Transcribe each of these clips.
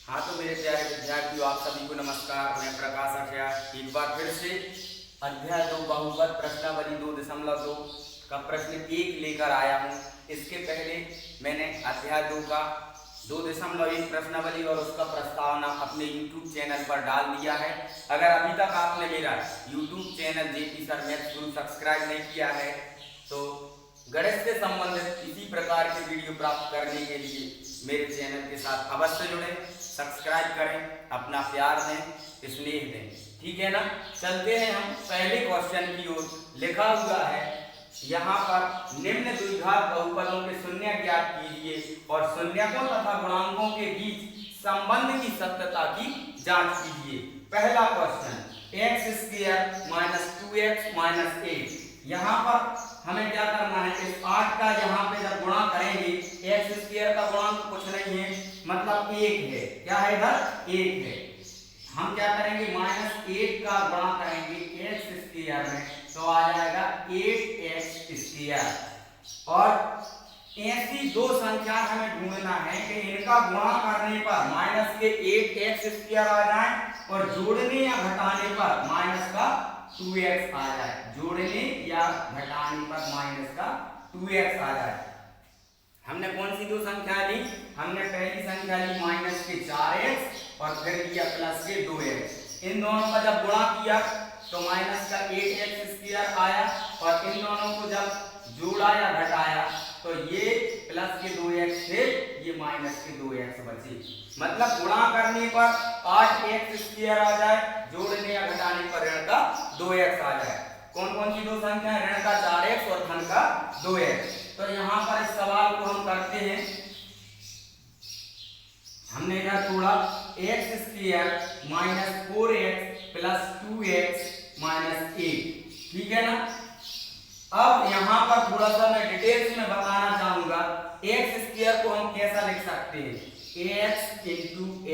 हाँ तो मेरे प्यारे विद्यार्थियों, आप सभी को नमस्कार। मैं प्रकाश आचार्य एक बार फिर से अध्याय 2 बहुपद प्रश्नावली 2.2 का प्रश्न 1 लेकर आया हूँ। इसके पहले मैंने अध्याय 2 का 2.1 प्रश्नावली और उसका प्रस्तावना अपने YouTube चैनल पर डाल दिया है। अगर अभी तक आपने मेरा YouTube channel JP sir maths गुरु सब्सक्राइब नहीं किया है तो गणित से संबंधित इसी प्रकार के वीडियो प्राप्त करने के लिए मेरे चैनल के साथ अवश्य जुड़ें, सब्सक्राइब करें, अपना प्यार दें, स्नेह दें। ठीक है ना। चलते हैं हम पहले क्वेश्चन की ओर। लिखा हुआ है यहाँ पर निम्न द्विघात बहुपदों के शून्य ज्ञात कीजिए और शून्यकों तथा गुणांकों के बीच संबंध की सत्यता की जांच कीजिए। पहला क्वेश्चन x² - 2x - 8। यहाँ पर हमें क्या करना है, इस 8 का यहाँ पे जब गुणा करेंगे, x² का गुणांक कुछ नहीं है, मतलब 1 है। क्या है इधर? 1 है। हम क्या करेंगे, -8 का गुणा करेंगे x² में तो आ जाएगा 8x²। और ऐसी दो संख्या हमें ढूंढना है कि इनका गुणा करने पर माइनस के 8x² आ जाए और जोड़ने या घटाने पर माइनस का 2x आ जाए। जोड़ने या घटाने पर माइनस का 2x आ जाए। हमने कौन सी दो संख्या ली? हमने पहली संख्या ली माइनस के 4x और फिर लिया प्लस के 2x। इन दोनों का जब गुणा किया तो माइनस का 8x² आया और इन दोनों को जब जोड़ा या घटाया तो ये प्लस के 2x थे, ये माइनस के 2x बचे। मतलब गुणा करने पर 8x² आ जाए, जोड़ने या घटाने पर ऋण का 2x आ जाए। कौन कौन सी दो संख्या है? ऋण का 4x और धन का 2x। तो यहाँ पर इस सवाल को हम करते हैं। हमने इधर थोड़ा x² - 4x + 2x - 8। ठीक है ना। अब यहाँ पर थोड़ा सा मैं डिटेल्स में बताना चाहूंगा। x² को हम कैसा लिख सकते हैं? x ×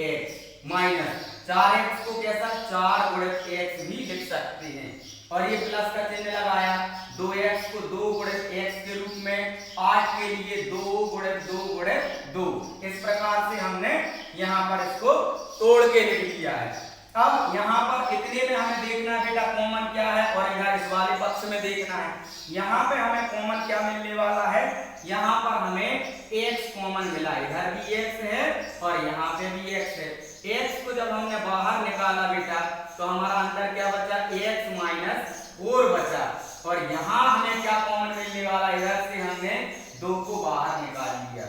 x माइनस 4x को कैसा? 4 × x भी लिख सकते हैं। और ये प्लस का चिन्ह लगाया, 2x को 2 × x के रूप में, 8 के लिए 2 × 2 × 2। इस प्रकार से हमने यहाँ पर इसको तोड़ के लिख लिया है। अब यहाँ पर इतने में हमें देखना है बेटा कॉमन क्या है, और इधर इस वाले पक्ष में देखना है। यहाँ पे हमें कॉमन क्या मिलने वाला है? यहाँ पर हमें x कॉमन मिला, इधर भी x है और यहाँ पे भी x है। x को जब हमने बाहर निकाला बेटा तो हमारा अंदर क्या बचा? x - 4 बचा। और यहाँ हमें क्या कॉमन मिलने वाला? इधर से हमने 2 को बाहर निकाल लिया।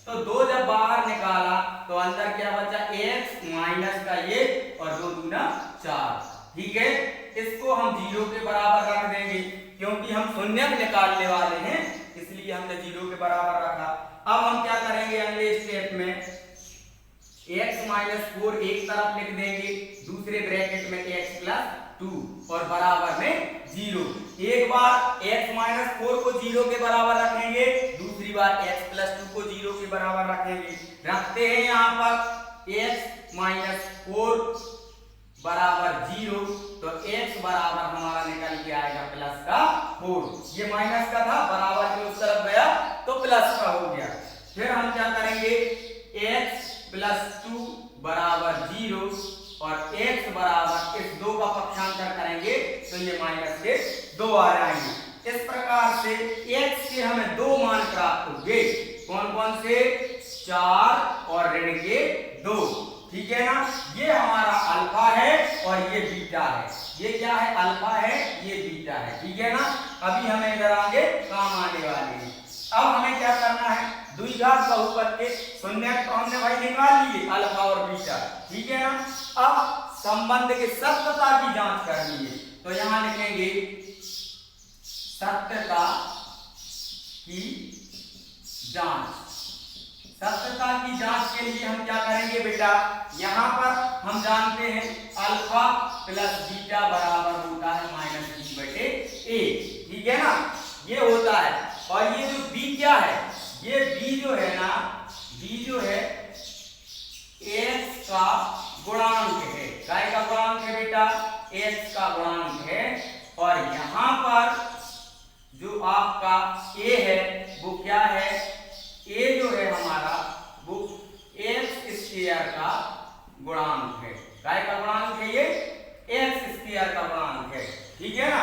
तो 2 जब बाहर निकाला तो अंदर क्या बचा? x माइनस का ये और 2 दूना 4। ठीक है। इसको हम 0 के बराबर रख देंगे क्योंकि हम शून्यक निकालने वाले हैं, इसलिए हमने 0 के बराबर रखा। अब हम क्या करेंगे अगले स्टेप में? x - 4 एक तरफ लिख देंगे, दूसरे ब्रैकेट में x + 2 और बराबर में 0। एक बार x - 4 को 0 के बराबर रखेंगे, दूसरी बार x + 2 को 0 के बराबर रखेंगे। रखते हैं यहाँ पर x - 4 बराबर 0 तो x बराबर हमारा निकल के आएगा प्लस का 4। ये माइनस का था, बराबर के उस तरफ गया तो प्लस का हो गया। फिर हम क्या करेंगे? x + 2 बराबर 0 और x बराबर इस 2 का पक्षांतर करेंगे तो ये माइनस के 2 आ जाएंगे। इस प्रकार से x के हमें 2 मान प्राप्त होंगे। कौन कौन से? 4 और ऋण के 2। ठीक है ना। ये हमारा अल्फा है और ये बीटा है। ये क्या है? अल्फा है, ये बीटा है। ठीक है ना। अभी हमें इधर आगे काम आने वाले हैं। अब हमें क्या करना है? द्विघात बहुपद के शून्य तो हमने भाई निकाल लिए, अल्फा और बीटा। ठीक है ना। अब संबंध के सत्यता की जांच करनी है तो यहां लिखेंगे सत्यता की जांच। सत्यता की जांच के लिए हम क्या करेंगे बेटा? यहाँ पर हम जानते हैं अल्फा + बीटा बराबर होता है -b/a। ठीक है ना। ये होता है। और ये जो b क्या है? ये b जो है ना, b जो है x का गुणांक है। काय का गुणांक है बेटा? x का गुणांक है। और यहाँ पर जो आपका a है वो क्या है? a जो है हमारा वो x² का गुणांक है। काय का गुणांक है ये? एक्स स्क्वायर का गुणांक है। ठीक है ना।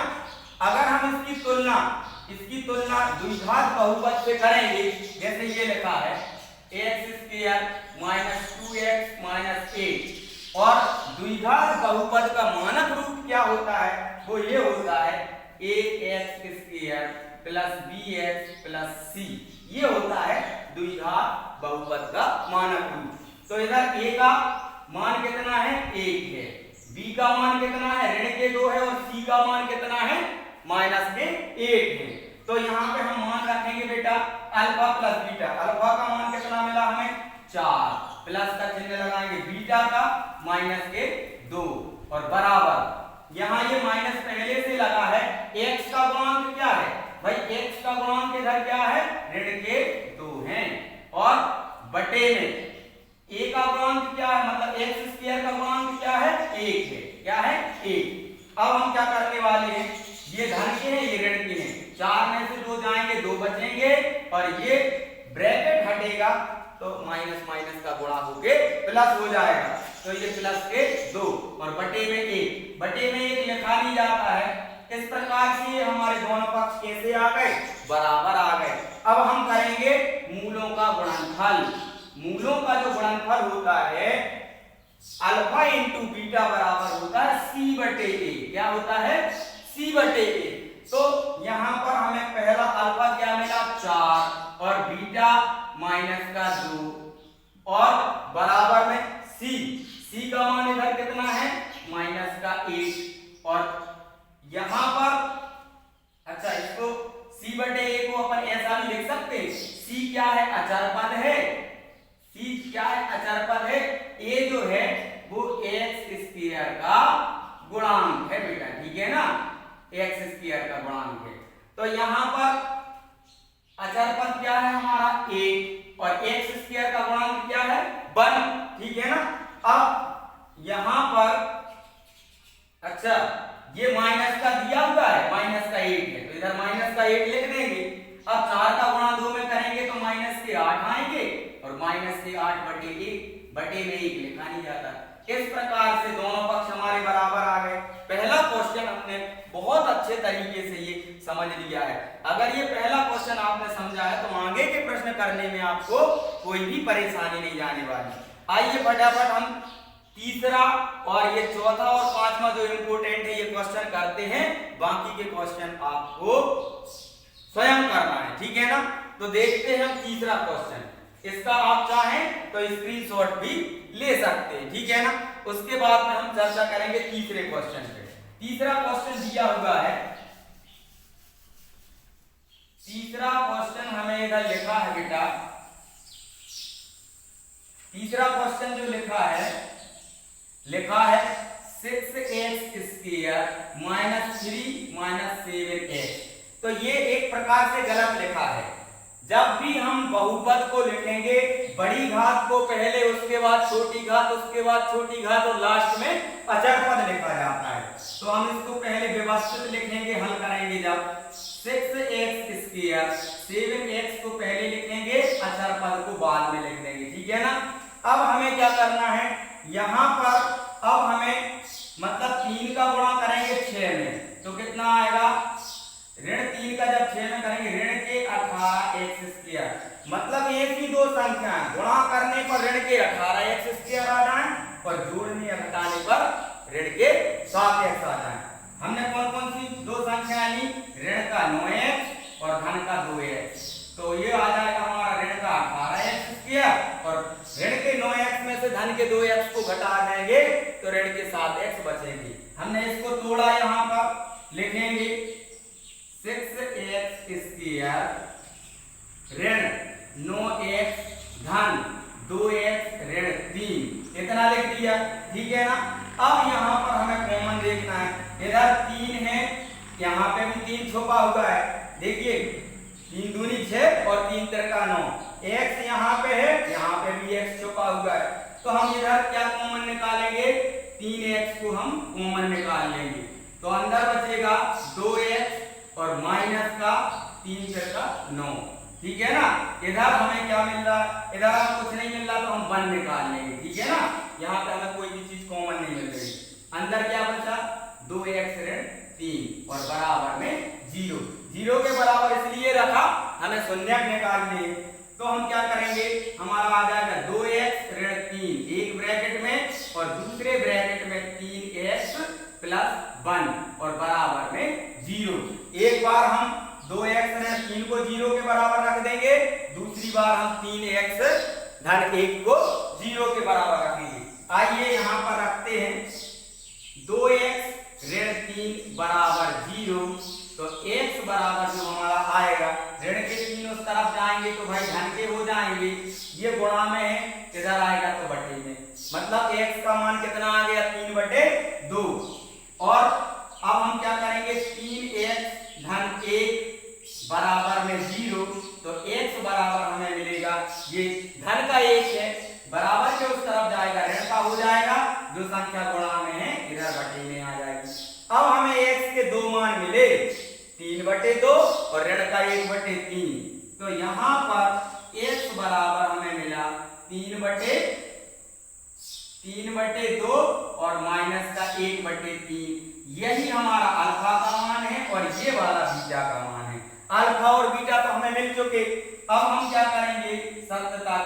अगर हम इसकी तुलना द्विघात बहुपद से करेंगे, जैसे ये लिखा है x square minus 2x minus 8, और द्विघात बहुपद का मानक रूप क्या होता है? वो ये होता है ax square plus bx plus c। ये होता है द्विघात बहुपद का मानक रूप। तो इधर a का मान कितना है? 1 है, b का मान कितना है? ऋण के 2 है, और c का मान कितना है? माइनस के 1 है। तो यहाँ पे हम मान रखेंगे बेटा अल्फा प्लस बीटा। अल्फा का मान कितना मिला हमें? 4, प्लस का चिन्ह लगाएंगे बीटा का माइनस के 2, और बराबर यहाँ ये माइनस पहले से लगा है। x का गुणांक क्या है भाई? x का गुणांक इधर क्या है? ऋण के 2 हैं, और बटे में a का गुणांक क्या है? मतलब x स्क्वायर का गुणांक क्या है? 1 है। क्या है? 1। अब हम क्या करने वाले हैं? ये धन के हैं, ये ऋण के हैं, 4 में से 2 जाएंगे, 2 बचेंगे, और ये ब्रैकेट हटेगा तो माइनस माइनस का गुणा होके प्लस हो जाएगा। तो ये प्लस के 2 और बटे में 1, बटे में 1 लिखा नहीं जाता है। इस प्रकार से हमारे दोनों पक्ष कैसे आ गए? बराबर आ गए। अब हम करेंगे मूलों का गुणनफल। मूलों का जो गुणनफल होता है अल्फा इंटू बीटा बराबर होता है c बटे a। क्या होता है? c बटे a। तो यहाँ पर हमें पहला अल्फा क्या मिला? 4, और बीटा माइनस का 2, और बराबर में c का मान इधर कितना है? माइनस का 1, और यहाँ पर अच्छा इसको c बटे a को अपन ऐसा भी लिख सकते हैं। c क्या है? अचर पद है। c क्या है? अचर पद है। a जो है वो x स्क्वायर का गुणांक है बेटा। ठीक है ना, x स्क्वायर का गुणांक है। तो यहाँ पर अचर पद क्या है हमारा? 1, और x स्क्वायर का गुणांक क्या है? 1। ठीक है ना। अब यहाँ पर अच्छा ये माइनस का दिया हुआ है, माइनस का 8 है, तो इधर माइनस का 8 लिख देंगे। अब 4 का गुणा 2 में करेंगे तो माइनस के 8 आएंगे, और माइनस के 8 बटे में 1 लिखा नहीं जाता। इस प्रकार से दोनों पक्ष हमारे बराबर आ गए। पहला क्वेश्चन हमने बहुत अच्छे तरीके से ये समझ लिया है। अगर ये पहला क्वेश्चन आपने समझा है तो आगे के प्रश्न करने में आपको कोई भी परेशानी नहीं जाने वाली। आइए फटाफट हम तीसरा और ये चौथा और पांचवा जो इम्पोर्टेंट है ये क्वेश्चन करते हैं। बाकी के क्वेश्चन आपको स्वयं करना है। ठीक है ना। तो देखते हैं हम तीसरा क्वेश्चन। इसका आप चाहें तो स्क्रीनशॉट भी ले सकते हैं। ठीक है ना। उसके बाद में हम चर्चा करेंगे तीसरे क्वेश्चन पे। तीसरा क्वेश्चन दिया हुआ है। तीसरा क्वेश्चन हमें इधर लिखा है बेटा। तीसरा क्वेश्चन जो लिखा है 6x square minus 3 minus 7x। तो ये एक प्रकार से गलत लिखा है। जब भी हम बहुपद को लिखेंगे बड़ी घात को पहले, उसके बाद छोटी घात, उसके बाद छोटी घात, और लास्ट में अचर पद लिखा जाता है। तो हम इसको पहले व्यवस्थित लिखेंगे, हल करेंगे। जब 6x स्क्वायर 7x को पहले लिखेंगे, अचर पद को बाद में लिख देंगे। ठीक है ना। अब हमें क्या करना है? यहाँ पर अब हमें मतलब 3 का गुणा करेंगे 6 में, तो कितना आएगा? ऋण 3 का जब 6 में करेंगे ऋण के 18x स्क्वायर। मतलब एक ही दो संख्या गुणा करने पर ऋण के 18x स्क्वायर आ जाए, और जोड़ने या घटाने पर ऋण के 7x आ जाए। हमने कौन कौन सी दो संख्या ली? ऋण का 9x और धन का 2x। तो ये आ जाएगा हमारा ऋण का 18x स्क्वायर, और ऋण के 9x में से धन के 2x को घटा देंगे तो ऋण के 7x बचेंगे। हमने इसको तोड़ा, यहाँ पर लिखेंगे 6x स्क्वायर ऋण 9x धन 2x ऋण 3, इतना लिख दिया। ठीक है ना। अब यहाँ पर हमें कॉमन देखना है। इधर 3 है, यहाँ पे भी 3 छुपा हुआ है। देखिए 3 दूनी 6 और 3 तिरका 9। x यहाँ पे है, यहाँ पे भी x छुपा हुआ है। तो हम इधर क्या कॉमन निकालेंगे? 3x को हम कॉमन निकाल लेंगे, तो अंदर बचेगा 2x और माइनस का 3 तिरका 9। ठीक है ना। इधर हमें क्या मिल रहा है, इधर हमें कुछ नहीं मिल रहा तो हम 1 निकाल लेंगे, ठीक है ना। यहाँ पे हमें कोई भी चीज कॉमन नहीं मिल रही। अंदर क्या बचा 2x ऋण 3 और बराबर में 0। 0 के बराबर इसलिए रखा हमें शून्यक निकालने, तो हम क्या करेंगे, हमारा आ जाएगा 2x ऋण 3 एक ब्रैकेट में और दूसरे ब्रैकेट में 3x प्लस 1 और बराबर में 0। एक बार हम 2x ऋण 3 को 0 के बराबर रख देंगे, दूसरी बार हम 3x धन 1 को 0 के बराबर रखेंगे। आइए यहाँ पर रखते हैं 2x ऋण 3 बराबर 0, तो x बराबर जो हमारा आएगा, ऋण के 3 उस तरफ जाएंगे तो भाई धन के हो जाएंगे, ये गुणा में है इधर आएगा तो बटे में, मतलब x का मान कितना आ गया 3/2। और अब हम क्या करेंगे 3x धन 1 बराबर में 0, तो x बराबर हमें मिलेगा, ये धन का 1 है, बराबर के उस तरफ जाएगा ऋण का हो जाएगा, जो संख्या गुणा में है इधर बटे में आ जाएगी। अब हमें x के 2 मान मिले 3/2 और ऋण का 1/3, तो यहाँ पर x बराबर हमें मिला 3/2 और माइनस का 1/3। यही हमारा अल्फा का मान है और ये वाला बीटा का मान है। अल्फा और बीटा तो हमें मिल चुके, अब हम क्या करेंगे सत्यता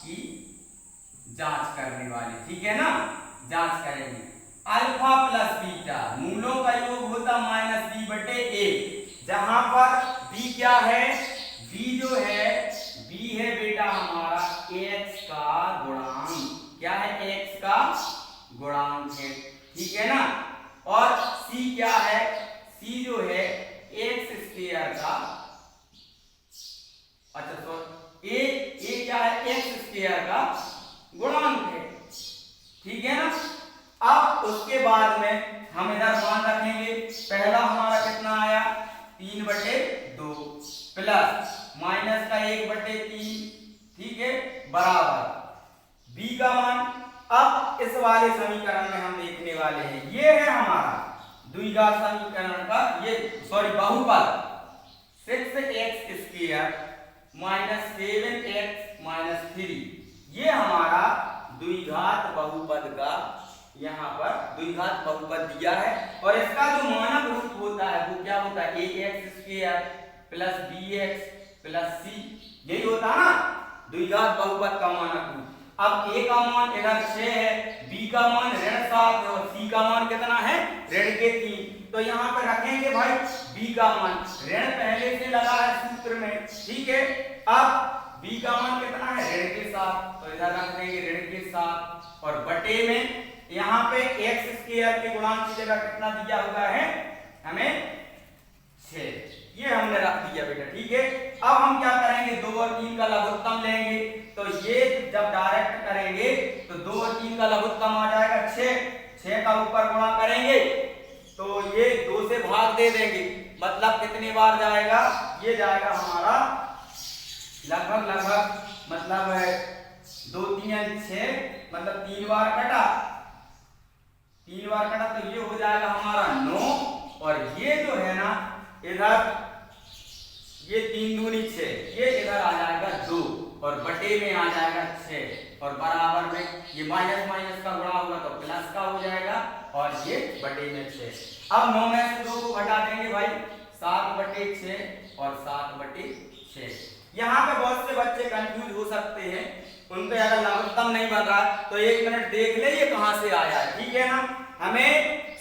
की जांच करने वाले, ठीक है ना। जांच करेंगे अल्फा प्लस बीटा मूलों का योग होता -b/1, जहां पर b क्या है, b जो है b है बेटा हमारा x का गुणांक, क्या है x का गुणांक है, ठीक है ना। और c क्या है, c जो है x² का, अच्छा सॉरी a क्या है x² का गुणांक है, ठीक है ना। अब उसके बाद में हम इधर मान रखेंगे, पहला हमारा कितना आया 3/2 प्लस माइनस का 1/3, ठीक है, बराबर b का मान। अब इस वाले समीकरण में हम देखने वाले हैं, ये है हमारा द्विघात समीकरण का ये बहुपद 6x² माइनस 7x 3, ये हमारा द्विघात बहुपद का यहाँ पर द्विघात बहुपद दिया है। और इसका जो मानक रूप होता है वो क्या होता है ax² plus bx plus c, यही होता है ना द्विघात बहुपद का मानक रूप। अब a का मान इधर 6 है, b का मान ऋण 7 है और c का मान कितना है ऋण के 3, तो यहाँ पे रखेंगे भाई b का मान, ऋण पहले से लगा है सूत्र में, ठीक है। अब b का मान कितना है ऋण के 7, तो इधर रख देंगे ऋण के 7 और बटे में यहाँ पे x² के गुणांक की जगह कितना दिया हुआ है हमें 6, ये हमने रख दिया बेटा, ठीक है। अब हम क्या करेंगे 2 और 3 का लघुत्तम लेंगे, तो ये जब डायरेक्ट करेंगे तो 2 और 3 का लघुत्तम आ जाएगा 6 का ऊपर गुणा करेंगे तो ये 2 से भाग दे देंगे, मतलब कितनी बार जाएगा, ये जाएगा हमारा लगभग मतलब 2 3 6, मतलब 3 बार कटा, तो ये हो जाएगा हमारा 9 और ये जो है ना इधर ये 3 दूनी 6, ये इधर आ जाएगा 2 और बटे में आ जाएगा 6 और बराबर में ये माइनस माइनस का गुणा होगा तो प्लस का हो जाएगा और ये बटे में 6। अब 9 में से 2 को घटा देंगे भाई 7/6 और 7/6। यहाँ पे बहुत से बच्चे कंफ्यूज हो सकते हैं, उनके अगर लघुत्तम नहीं बन रहा तो 1 मिनट देख ले ये कहां से आया है, ठीक है ना। हमें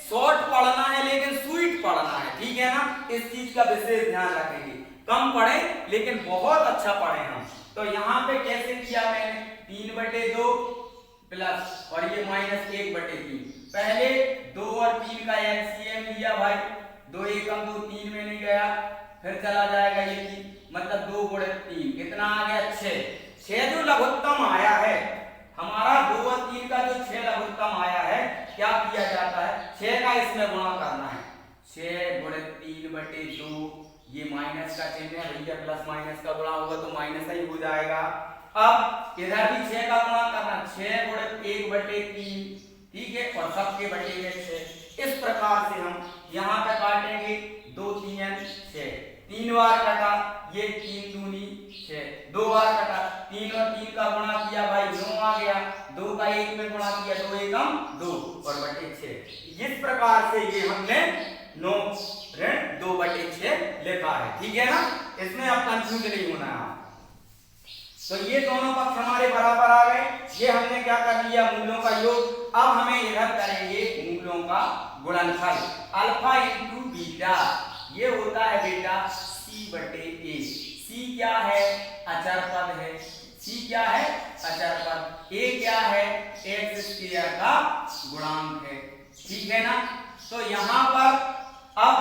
शॉर्ट पढ़ना है लेकिन स्वीट पढ़ना है, ठीक है ना, इस चीज का विशेष ध्यान रखेंगे, कम पढ़ें लेकिन बहुत अच्छा पढ़ें हम। तो यहाँ पे कैसे किया मैंने 3/2 प्लस और ये माइनस 1/3, पहले 2 और 3 का एलसीएम लिया भाई, 2 एकम 2 3 में नहीं गया, फिर चला जाएगा ये 3, मतलब 2 × 3 कितना आ गया 6 जो लघुत्तम आया है हमारा 2 और 3 का जो 6 लघुत्तम आया है, क्या किया जाता है 6 का इसमें गुणा करना है, 6 × 3/2, ये माइनस का चिन्ह है भैया, प्लस माइनस का गुणा होगा तो माइनस ही हो जाएगा। अब इधर भी 6 का गुणा करना, 6 × 1/3, ठीक है, और सबके बटे में 6, इस प्रकार से हम यहाँ पे काटेंगे 2 3 6, 3 बार कटा, ये 3 दूनी 6, 2 बार कटा, 3 और 3 का गुणा किया भाई 9 आ गया, 2 का 1 में गुणा किया 2 एकम 2 और बटे 6। इस प्रकार से ये हमने 9 ऋण 2 बटे 6 लिखा है। ठीक है ना, इसमें अब कंफ्यूज नहीं होना है। तो ये दोनों पक्ष हमारे बराबर आ गए। ये हमने क्या कर लिया, मूलों का योग। अब हमें इधर करेंगे मूलों का गुणनफल। अल्फा इंटू बीटा, ये होता है बेटा c बटे a। c क्या है, अचर पद है। c क्या है, अचर पद। a क्या है, x स्क्वायर का गुणांक है। ठीक है ना। तो यहाँ पर अब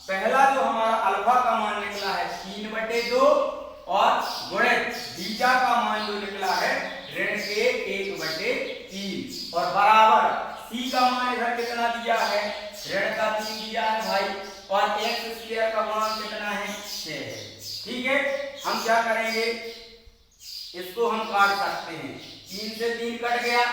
पहला जो हमारा अल्फा का मान निकला है 3 बटे 2 और गुणित बीटा का मान जो निकला है ऋण के 1 बटे 3 और बराबर c का मान इधर कितना दिया है, ऋण का 3 दिया है भाई, और x स्क्वायर का मान कितना है 6। ठीक है, हम क्या करेंगे, इसको हम काट सकते हैं। 3 से 3 कट गया,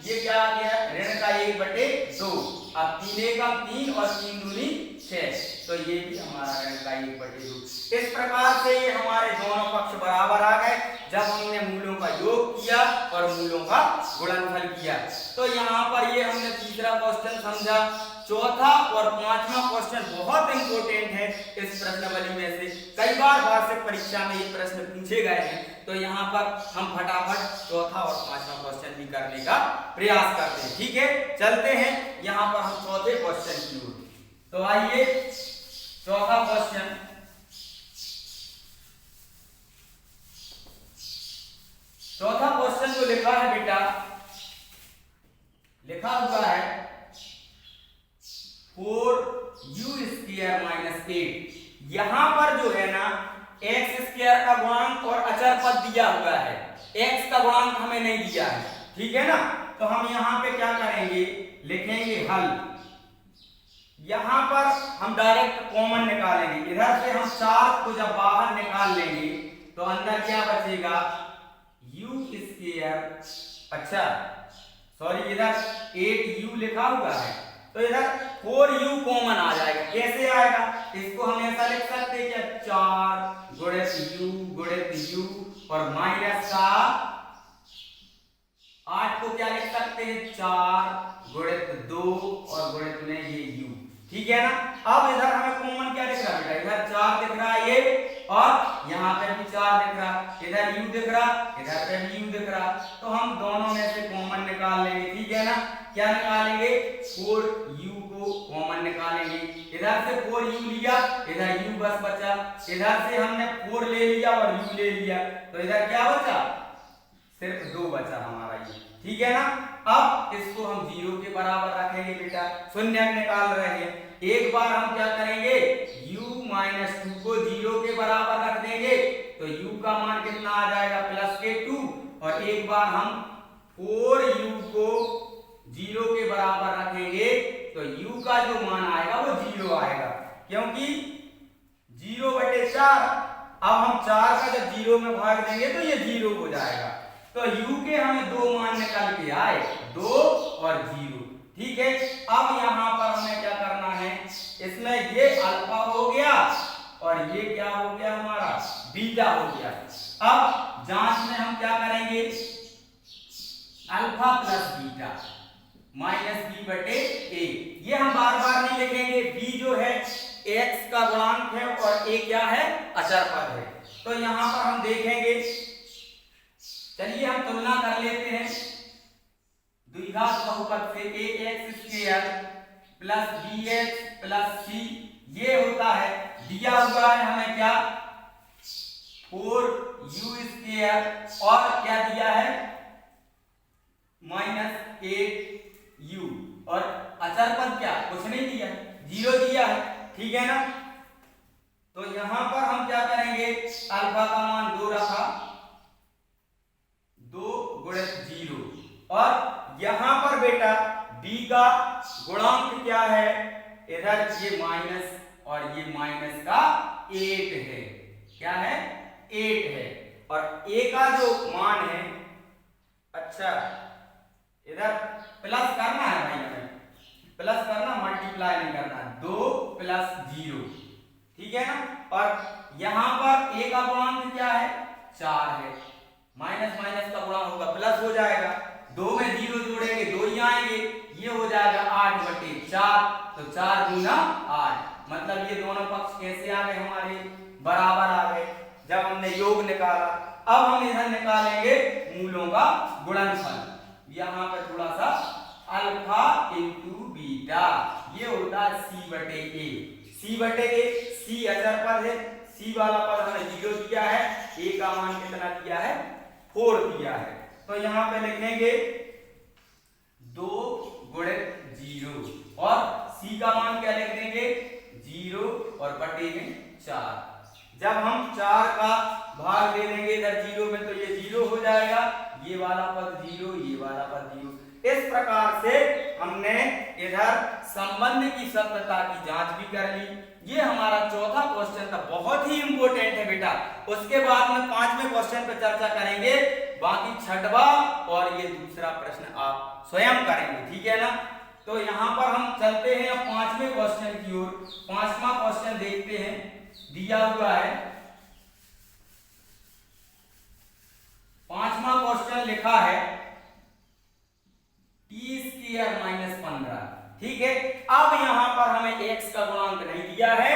ये क्या आ गया, ऋण का 1 बटे 2। अब 3 एकम 3 और 3 दूनी 6, तो ये भी हमारा ऋण का 1 बटे 2। इस प्रकार से ये हमारे दोनों पक्ष बराबर आ गए जब हमने मूलों का योग किया और मूलों का गुणनफल किया। तो यहाँ पर ये हमने तीसरा क्वेश्चन समझा। चौथा और पांचवा क्वेश्चन बहुत इंपॉर्टेंट है इस प्रश्नावली में से। कई बार वार्षिक परीक्षा में ये प्रश्न पूछे गए हैं, तो यहाँ पर हम फटाफट चौथा और पांचवा क्वेश्चन भी करने का प्रयास करते हैं। ठीक है, चलते हैं यहाँ पर हम चौथे क्वेश्चन की ओर। तो आइए चौथा क्वेश्चन। चौथा क्वेश्चन जो लिखा है बेटा, लिखा हुआ है 4u² माइनस 8। यहां पर जो है ना x स्क्वायर का गुणांक और अचर पद दिया हुआ है, x का गुणांक हमें नहीं दिया है। ठीक है ना, तो हम यहां पे क्या करेंगे, लिखेंगे हल। यहां पर हम डायरेक्ट कॉमन निकालेंगे। इधर से हम 4 को जब बाहर निकाल लेंगे तो अंदर क्या बचेगा, u²। अच्छा सॉरी, इधर 8u लिखा हुआ है, तो इधर 4u कॉमन आ जाएगा। कैसे आएगा, इसको हम ऐसा लिख सकते हैं कि 4 गुणित u और माइनस का 8 को क्या लिख सकते हैं, 4 गुणित 2 और गुणित में ये u। ठीक है ना। अब इधर हमें कॉमन क्या दिख रहा है बेटा, इधर 4 दिख रहा है ये, और यहाँ पे भी 4 दिख रहा, इधर u दिख रहा, इधर पे भी u दिख रहा। तो हम दोनों में से कॉमन निकाल लेंगे। ठीक है ना, क्या निकालेंगे, 4u को कॉमन निकालेंगे। इधर से 4u लिया, इधर u बस बचा। इधर से हमने 4 ले लिया और u ले लिया, तो इधर क्या बचा, सिर्फ 2 बचा हमारा ये। ठीक है ना। अब इसको हम 0 के बराबर रखेंगे बेटा, शून्य निकाल रहे हैं। एक बार हम क्या करेंगे, u-2 को 0 के बराबर रख देंगे, तो u का मान कितना आ जाएगा, +2। और एक बार हम 4u को 0 के बराबर रखेंगे, तो u का जो मान आएगा वो 0 आएगा, क्योंकि 0/4। अब हम 4 का जब 0 में भाग देंगे तो ये 0 हो जाएगा। तो u के हमें 2 मान निकल के आए, 2 और 0। ठीक है, अब यहाँ पर हमें क्या करना है, इसमें ये अल्फा हो गया और ये क्या हो गया, हमारा बीटा हो गया। अब जांच में हम क्या करेंगे, alpha plus beta minus b/a। ये हम बार बार नहीं लिखेंगे, b जो है x का गुणांक है और a क्या है, अचर पद है। तो यहाँ पर हम देखेंगे, चलिए हम तुलना कर लेते हैं। द्विघात बहुपद से ax² plus bx plus c, ये होता है, दिया हुआ है हमें क्या, 4u² और क्या दिया है, -8u, और अचर पद क्या, कुछ नहीं दिया, 0 दिया है। ठीक है ना। तो यहां पर हम क्या करेंगे, अल्फा का मान 2 रखा, 2 गुणित 0, और यहां पर बेटा b का गुणांक क्या है, इधर ये माइनस और ये माइनस का 8 है। क्या है, 8 है। और a का जो मान है, अच्छा इधर प्लस करना है भाई, हमें प्लस करना, मल्टीप्लाई नहीं करना, 2 प्लस 0, ठीक है ना। और यहाँ पर a का गुणांक क्या है, 4 है, माइनस माइनस का गुणा होगा प्लस हो जाएगा, 2 में 0 जोड़ेंगे 2 ही आएंगे, ये हो जाएगा 8/4, तो 4 दूना 8, मतलब ये दोनों पक्ष कैसे आ गए हमारे, बराबर आ गए जब हमने योग निकाला। अब हम इधर निकालेंगे मूलों का गुणनफल, यहाँ पे थोड़ा सा अल्फा इंटू बीटा, ये होता है c/a, c/a, c अचर पद है, c वाला पद हमें 0 दिया है, a का मान कितना दिया है, 4 दिया है, तो यहाँ पे लिखेंगे 2 गुणित 0, और c का मान क्या लिख देंगे, 0 और बटे में 4। जब हम 4 का भाग दे देंगे इधर 0 में तो ये 0 हो जाएगा, ये वाला पद 0, ये वाला पद 0। इस प्रकार से हमने इधर संबंध की सत्यता की जांच भी कर ली। ये हमारा चौथा क्वेश्चन था, बहुत ही इंपॉर्टेंट है बेटा। उसके बाद में 5वें क्वेश्चन पे चर्चा करेंगे, बाकी 6वां और ये दूसरा प्रश्न आप स्वयं करेंगे, ठीक है ना। तो यहाँ पर हम चलते हैं अब 5वें क्वेश्चन की ओर। 5वां क्वेश्चन देखते हैं, दिया हुआ है 5वां क्वेश्चन लिखा है t² - 15, ठीक है। अब यहाँ पर हमें x का गुणांक नहीं दिया है,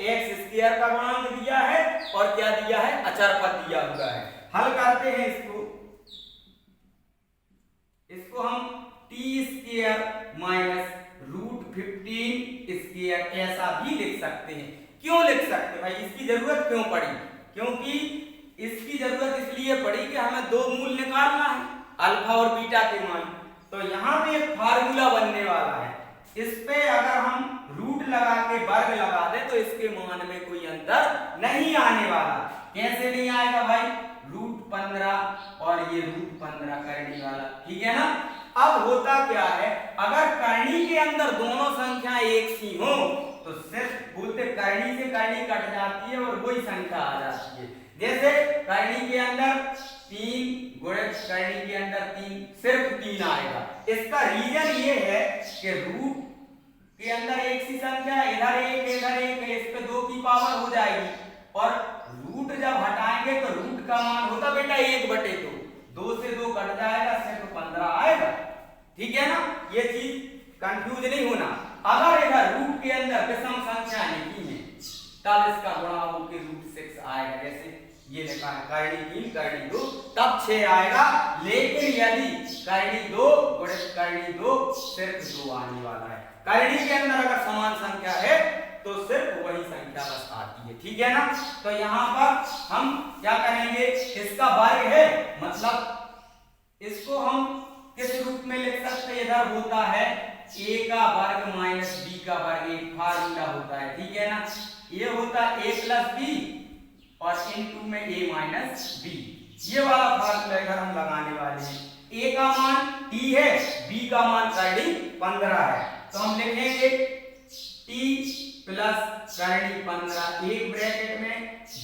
x² का गुणांक दिया है, और क्या दिया है, अचर पद दिया हुआ है। हल करते हैं इसको हम t² - √15² ऐसा भी लिख सकते हैं। क्यों लिख सकते हैं भाई, इसकी जरूरत क्यों पड़ी, क्योंकि इसकी जरूरत इसलिए पड़ी कि हमें दो मूल निकालना है, अल्फा और बीटा के मान। तो यहाँ पे एक फार्मूला बनने वाला है, इस पे अगर हम रूट लगा के वर्ग लगा दे तो इसके मान में कोई अंतर नहीं आने वाला। कैसे नहीं आएगा भाई, √15 और ये √15 करनी वाला, ठीक है ना। अब होता क्या है, अगर करनी के अंदर दोनों संख्या एक सी हो तो सिर्फ बोलते करनी से करनी कट जाती है और वही संख्या आ जाती है। जैसे करनी के अंदर 3 गुणित करनी के अंदर 3, सिर्फ 3 आएगा। इसका रीजन ये है कि रूट के अंदर एक सी संख्या, इधर एक है, इस पे 2 की पावर हो जाएगी, और रूट जब हटाएंगे तो रूट का मान होता बेटा 1/2, 2 से 2 कट जाएगा, सिर्फ 15 आएगा, ठीक है ना। ये चीज कंफ्यूज नहीं होना। अगर इधर रूट के अंदर विषम संख्या नहीं है तब इसका गुणा होकर √6 आएगा, जैसे ये लिखा है करनी 3 करनी 2, तब 6 आएगा। लेकिन यदि करनी 2 गुणित करनी 2, सिर्फ 2 आने वाला है। करनी के अंदर अगर समान संख्या है तो सिर्फ वही संख्या बस आती है, ठीक है ना। तो यहाँ पर हम क्या करेंगे, इसका वर्ग है, मतलब इसको हम किस रूप में लिख सकते हैं, इधर होता है a का वर्ग माइनस b का वर्ग, एक फार्मूला होता है, ठीक है ना। ये होता है a प्लस b और इनटू में a माइनस b, ये वाला फार्मूला इधर हम लगाने वाले हैं। a का मान t है, b का मान करनी 15 है, तो हम लिखेंगे t प्लस करनी 15 एक ब्रैकेट में,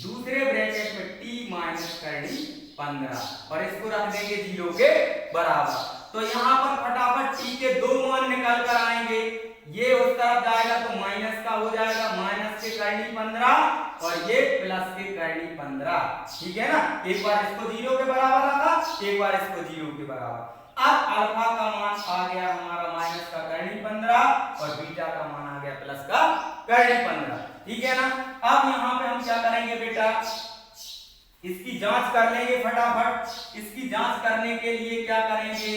दूसरे ब्रैकेट में t माइनस करनी 15, और इसको रख देंगे 0 के बराबर। तो यहाँ पर फटाफट t के 2 मान निकाल कर आएंगे, ये उस तरफ जाएगा तो माइनस का हो जाएगा, माइनस के करनी 15 और ये प्लस के करनी 15, ठीक है ना। एक बार इसको 0 के बराबर रखा, एक बार इसको 0 के बराबर। अब अल्फा का मान आ गया हमारा माइनस का करनी 15 और बीटा का मान आ गया प्लस का करनी 15, ठीक है ना। अब यहाँ पे हम क्या करेंगे बेटा, इसकी जांच कर लेंगे फटाफट। इसकी जांच करने के लिए क्या करेंगे,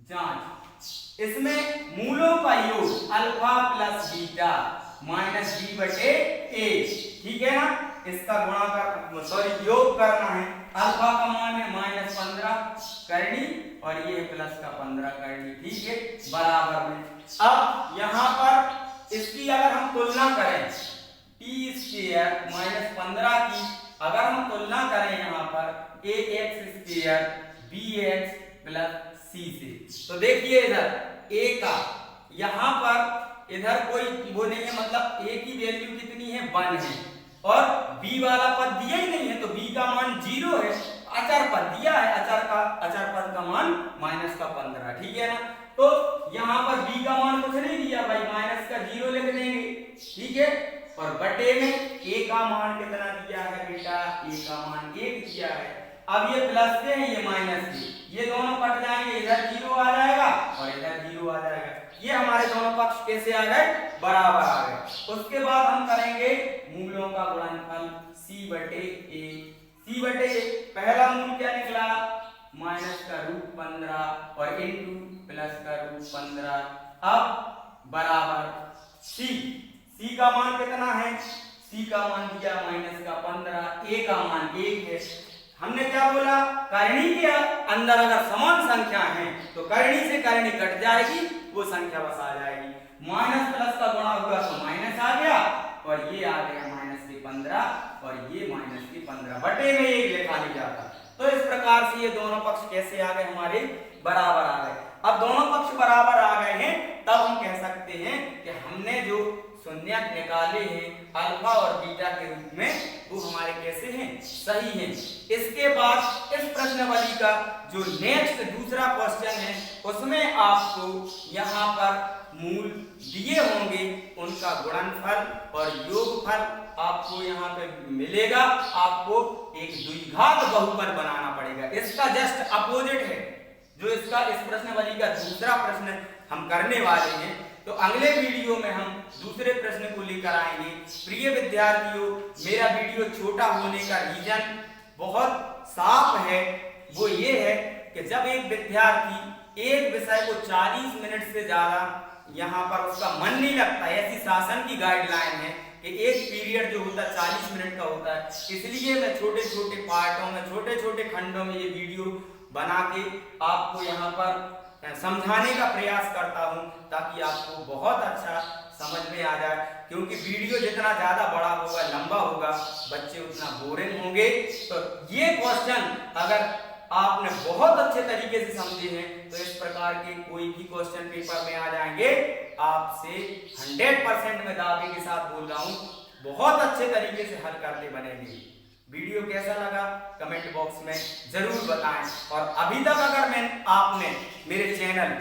जांच, इसमें मूलों का योग alpha plus beta minus b/a, ठीक है ना। इसका गुणा कर योग करना है। अल्फा का मान है -15 करनी और ये है प्लस का 15 करनी, ठीक है, बराबर में। अब यहाँ पर इसकी अगर हम तुलना करें t² - 15 की, अगर हम तुलना करें यहाँ पर ax² bx प्लस c से, तो देखिए इधर a का यहाँ पर इधर कोई वो नहीं है, मतलब a की वैल्यू कितनी है 1 है, और b वाला पद दिया ही नहीं है तो b का मान 0 है। अचर पद दिया है, अचर पद का मान -15, ठीक है ना। तो यहाँ पर b का मान कुछ नहीं दिया भाई, माइनस का 0 लिख देंगे, ठीक है। और बटे में a का मान कितना दिया है बेटा, a का मान 1 दिया है। अब ये प्लस के हैं, ये माइनस के, ये दोनों कट जाएंगे, इधर 0 आ जाएगा और इधर 0 आ जाएगा। ये हमारे दोनों पक्ष कैसे आ गए, बराबर आ गए। उसके बाद हम करेंगे मूलों का गुणनफल c बटे a। c बटे a पहला मूल क्या निकला, माइनस का रूट 15 और इनटू प्लस का रूट 15। अब बराबर c का मान कितना है, c का मान दिया माइनस का 15, a का मान 1 है। हमने क्या बोला, करणी के अंदर अगर समान संख्या है तो करणी से करणी कट जाएगी, वो संख्या बस आ जाएगी। माइनस प्लस का गुणा हुआ तो माइनस आ गया और ये आ गया माइनस के 15 और ये माइनस के 15, बटे में 1 लिखा नहीं जाता। तो इस प्रकार से ये दोनों पक्ष कैसे आ गए, हमारे बराबर आ गए। अब दोनों पक्ष बराबर आ गए हैं, तब हम कह सकते हैं कि हमने जो शून्यक निकाले हैं अल्फा और बीटा के रूप में, वो हमारे कैसे हैं, सही हैं। इसके बाद इस प्रश्नावली का जो नेक्स्ट दूसरा क्वेश्चन है, उसमें आपको यहाँ पर मूल दिए होंगे, उनका गुणनफल और योगफल आपको यहाँ पे मिलेगा। आपको एक द्विघात बहुपद बनाना पड़ेगा, इसका जस्ट अपोजिट है जो इसका इस प्रश्नावली का दूसरा प्रश्न हम करने वाले हैं। तो अगले वीडियो में हम दूसरे प्रश्न को लेकर आएंगे। प्रिय विद्यार्थियों, मेरा वीडियो छोटा होने का रीजन बहुत साफ है, वो ये है कि जब एक विद्यार्थी एक विषय को 40 मिनट से ज्यादा यहाँ पर उसका मन नहीं लगता, ऐसी शासन की गाइडलाइन है कि एक पीरियड जो होता है 40 मिनट का होता है, इसलिए मैं छोटे छोटे पार्टों में, छोटे छोटे खंडों में ये वीडियो बना के आपको यहाँ पर समझाने का प्रयास करता हूं, ताकि आपको बहुत अच्छा समझ में आ जाए। क्योंकि वीडियो जितना ज्यादा बड़ा होगा, लंबा होगा, बच्चे उतना बोरिंग होंगे। तो ये क्वेश्चन अगर आपने बहुत अच्छे तरीके से समझे हैं तो इस प्रकार के कोई भी क्वेश्चन पेपर में आ जाएंगे। आपसे 100% में दावे के साथ बोल रहा हूं, बहुत अच्छे तरीके से हल करके बनेंगे। वीडियो कैसा लगा कमेंट बॉक्स में जरूर बताएं। और अभी तक अगर आपने मेरे चैनल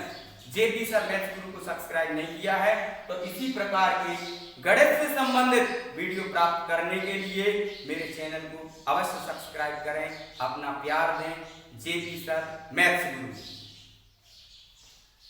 जेपी सर मैथ्स गुरु को सब्सक्राइब नहीं किया है तो इसी प्रकार के गणित से संबंधित वीडियो प्राप्त करने के लिए मेरे चैनल को अवश्य सब्सक्राइब करें, अपना प्यार दें। जेपी सर मैथ्स गुरु।